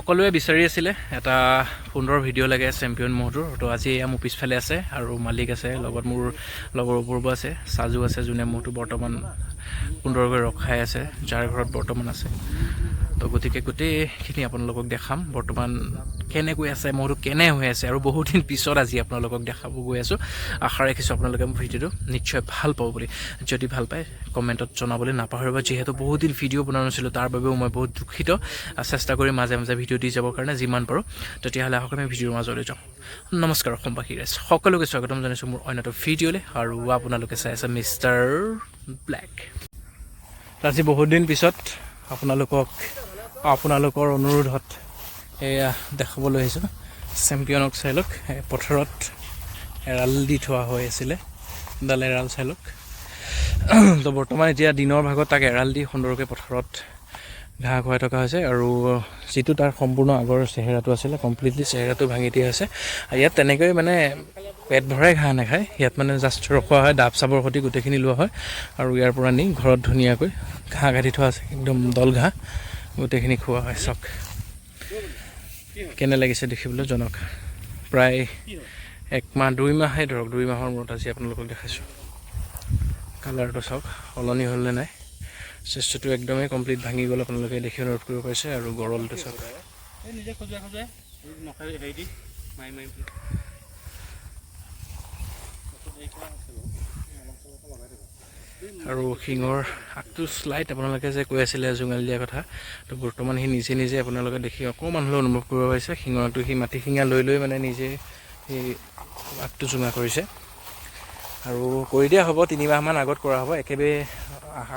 সকলোৱে বিচাৰি আছিলে এটা সুন্দৰ ভিডিঅ' লাগে চেম্পিয়ন মহটোৰ। তো আজি এয়া মোৰ পিছফালে আছে আৰু মালিক আছে, লগত মোৰ লগৰ অপূৰ্ব আছে, সাজু আছে, যোনে মহটো বৰ্তমান সুন্দৰকৈ ৰখাই আছে, যাৰ ঘৰত বৰ্তমান আছে। তো গতিকে গোটেইখিনি আপোনালোকক দেখাম বৰ্তমান কেনেকৈ আছে, মহটো কেনে হৈ আছে, আৰু বহুত দিন পিছত আজি আপোনালোকক দেখাব গৈ আছোঁ। আশা ৰাখিছোঁ আপোনালোকে মোৰ ভিডিঅ'টো নিশ্চয় ভাল পাব বুলি। যদি ভাল পায় কমেণ্টত জনাবলৈ নাপাহৰিব। যিহেতু বহুত দিন ভিডিঅ' বনোৱা নাছিলোঁ, তাৰ বাবেও মই বহুত দুখিত। চেষ্টা কৰি মাজে মাজে ভিডিঅ' দি যাবৰ কাৰণে যিমান পাৰোঁ। তেতিয়াহ'লে আহক আমি ভিডিঅ'ৰ মাজলৈ যাওঁ। নমস্কাৰ অসমবাসী ৰাইজ, সকলোকে স্বাগতম জনাইছোঁ মোৰ অন্য এটা ভিডিঅ'লৈ। আৰু আপোনালোকে চাই আছে মিষ্টাৰ ব্লেক। আজি বহুত দিন পিছত আপোনালোকৰ অনুৰোধত এয়া দেখাবলৈ আহিছোঁ। চেম্পিয়নক চাই লওক, পথাৰত এৰাল দি থোৱা হৈ আছিলে, ডাল এৰাল চাই লওক। তো বৰ্তমান এতিয়া দিনৰ ভাগত তাক এৰাল দি সুন্দৰকৈ পথাৰত ঘাঁহ খুৱাই থকা হৈছে। আৰু যিটো তাৰ সম্পূৰ্ণ আগৰ চেহেৰাটো আছিলে, কমপ্লিটলি চেহেৰাটো ভাঙি দিয়া হৈছে। ইয়াত তেনেকৈ মানে পেট ভৰাই ঘাঁহ নাখায়, ইয়াত মানে জাষ্ট ৰখোৱা হয়, ডাব চাবৰ সৈতে গোটেইখিনি লোৱা হয় আৰু ইয়াৰ পৰা নি ঘৰত ধুনীয়াকৈ ঘাঁহ কাটি থোৱা আছে, একদম দল ঘাঁহ গোটেইখিনি খোৱা হয়। চাওক কেনে লাগিছে দেখিবলৈ জনক। প্ৰায় 1 মাহ 2 মাহে ধৰক, 2 মাহৰ মূৰত আজি আপোনালোকক দেখাইছোঁ। কালাৰটো চাওক সলনি হ'লনে নাই। চেষ্টাটো একদমেই কমপ্লিট ভাঙি গ'ল, আপোনালোকে দেখি অনুৰোধ কৰিব পাৰিছে। আৰু গৰলটো চাওক, আৰু শিঙৰ আগটো শ্লাইট আপোনালোকে যে কৈ আছিলে জোঙাল দিয়া কথা, তো বৰ্তমান সি নিজে আপোনালোকে দেখি অকণমান হ'লেও অনুভৱ কৰিব পাৰিছে। শিঙৰ আগটো সি মাটি শিঙা লৈ মানে নিজে সেই আগটো জোঙা কৰিছে। আৰু কৰি দিয়া হ'ব, 3 মাহমান আগত কৰা হ'ব, একেবাৰে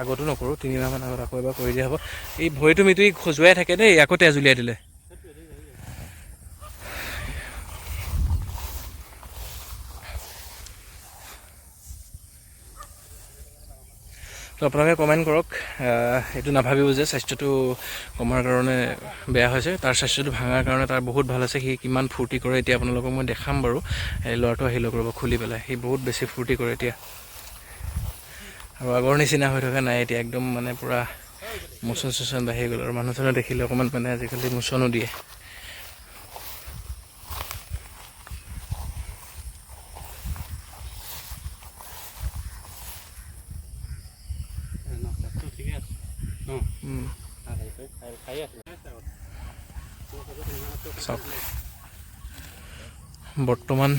আগতো নকৰোঁ, 3 মাহমান আগত আকৌ এবাৰ কৰি দিয়া হ'ব। এই ভৰিটো মিটুৰি খজুৱাই থাকে দেই, আকৌ তেজ উলিয়াই দিলে। তো আপোনালোকে কমেণ্ট কৰক, এইটো নাভাবিব যে স্বাস্থ্যটো কমাৰ কাৰণে বেয়া হৈছে। তাৰ স্বাস্থ্যটো ভাঙাৰ কাৰণে তাৰ বহুত ভাল আছে। সি কিমান ফূৰ্তি কৰে এতিয়া আপোনালোকক মই দেখাম বাৰু। এই ল'ৰাটো আহি লগ ৰ'ব খুলি পেলাই, সি বহুত বেছি ফূৰ্তি কৰে এতিয়া। আৰু আগৰ নিচিনা হৈ থকা নাই এতিয়া, একদম মানে পূৰা মোচন বাঢ়ি গ'ল। আৰু মানুহজনে দেখিলে অকণমান মানে আজিকালি মোচনো দিয়ে। চাওক বৰ্তমান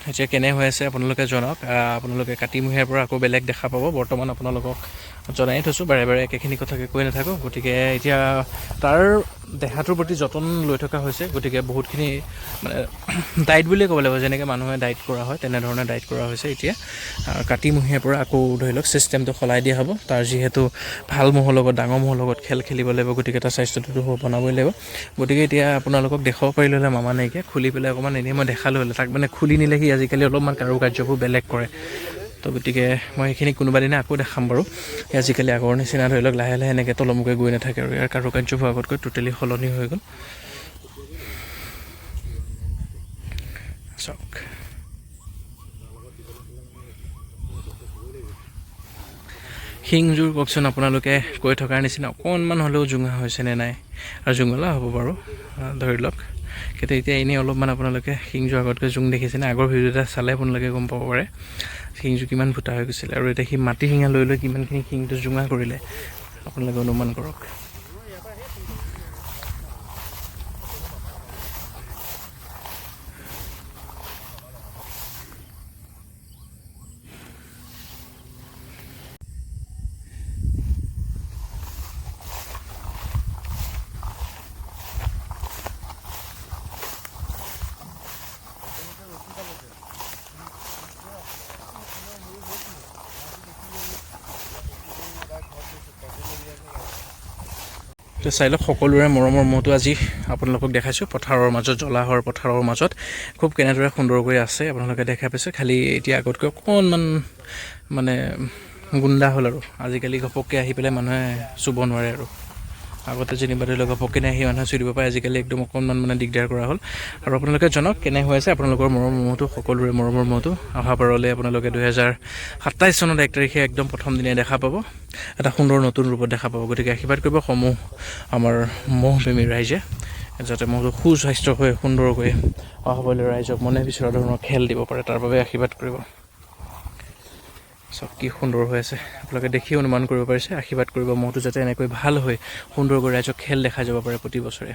এতিয়া কেনে হৈ আছে আপোনালোকে জনাওক। আপোনালোকে কাতিমহীয়াৰ পৰা আকৌ বেলেগ দেখা পাব। বৰ্তমান আপোনালোকক জনাই থৈছোঁ, বাৰে বাৰে একেখিনি কথাকে কৈ নাথাকোঁ। গতিকে এতিয়া তাৰ দেহাটোৰ প্ৰতি যতন লৈ থকা হৈছে। গতিকে বহুতখিনি মানে ডাইট বুলিয়ে ক'ব লাগিব, যেনেকৈ মানুহে ডাইট কৰা হয় তেনেধৰণে ডাইট কৰা হৈছে। এতিয়া কাতিমহীয়াৰ পৰা আকৌ ধৰি লওক ছিষ্টেমটো সলাই দিয়া হ'ব। তাৰ যিহেতু ভাল মহৰ লগত, ডাঙৰ মহৰ লগত খেলিব লাগিব, গতিকে তাৰ স্বাস্থ্যটোতো বনাবই লাগিব। গতিকে এতিয়া আপোনালোকক দেখাব পাৰিলোঁ হ'লে মামা নাইকিয়া খুলি পেলাই অকণমান এনেই মই দেখালোঁ হ'লে, তাক মানে খুলি নিলে সি আজিকালি অলপমান কাৰ্যবোৰ বেলেগ কৰে। তো গতিকে মই সেইখিনি কোনোবা দিনা আকৌ দেখাম বাৰু। আজিকালি আগৰ নিচিনা ধৰি লওক লাহে লাহে এনেকৈ তলমুখে গৈ নাথাকে, আৰু ইয়াৰ কাৰ্যবোৰ আগতকৈ টোটেলি সলনি হৈ গ'ল। চাওক শিংযোৰ কওকচোন আপোনালোকে কৈ থকাৰ নিচিনা অকণমান হ'লেও জোঙা হৈছেনে নাই। আৰু জোঙলা হ'ব বাৰু ধৰি লওক, কিন্তু এতিয়া এনেই অলপমান আপোনালোকে শিংযোৰ আগতকৈ জোং দেখিছেনে। আগৰ ভিডিঅ' এটা চালে আপোনালোকে গম পাব পাৰে শিংযোৰ কিমান ফুটা হৈ গৈছিলে। আৰু এতিয়া সি মাটি শিঙা লৈ কিমানখিনি শিংটো জোঙা কৰিলে আপোনালোকে অনুমান কৰক। তো চাই লওক সকলোৰে মৰমৰ মহটো আজি আপোনালোকক দেখাইছোঁ। পথাৰৰ মাজত, জলাহৰ পথাৰৰ মাজত খুব কেনেদৰে সুন্দৰকৈ আছে আপোনালোকে দেখা পাইছে। খালি এতিয়া আগতকৈ অকণমান মানে গুণ্ডা হ'ল, আৰু আজিকালি ঘপককৈ আহি পেলাই মানুহে চুব নোৱাৰে। আৰু আগতে যেনিবা ধৰি লওক ঘপককৈ আহি মানুহে চুই দিব পাৰে, আজিকালি একদম অকণমান মানে দিগদাৰ কৰা হ'ল। আৰু আপোনালোকে জনাওক কেনে হৈ আছে আপোনালোকৰ মৰমৰ মহটো, সকলোৰে মৰমৰ মহটো। অহা বাৰলৈ আপোনালোকে 2027 চনত 1 তাৰিখে একদম প্ৰথম দিনাই দেখা পাব, এটা সুন্দৰ নতুন ৰূপত দেখা পাব। গতিকে আশীৰ্বাদ কৰিব সমূহ আমাৰ মহপ্ৰেমী ৰাইজে। যাতে মহটো সুস্বাস্থ্য হৈ সুন্দৰকৈ অহাবলৈ ৰাইজক মনে বিচৰা ধৰণৰ খেল দিব পাৰে, তাৰ বাবে আশীৰ্বাদ কৰিব। চব কি সুন্দৰ হৈ আছে, আপোনালোকে দেখি অনুমান কৰিব পাৰিছে। আশীৰ্বাদ কৰিব মহটো যাতে এনেকৈ ভাল হৈ সুন্দৰকৈ ৰাইজক খেল দেখাই যাব পাৰে প্ৰতি বছৰে।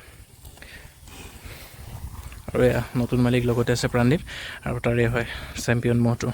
আৰু এয়া নতুন মালিক লগতে আছে প্ৰাণদীপ, আৰু তাৰে হয় চেম্পিয়ন মহটো।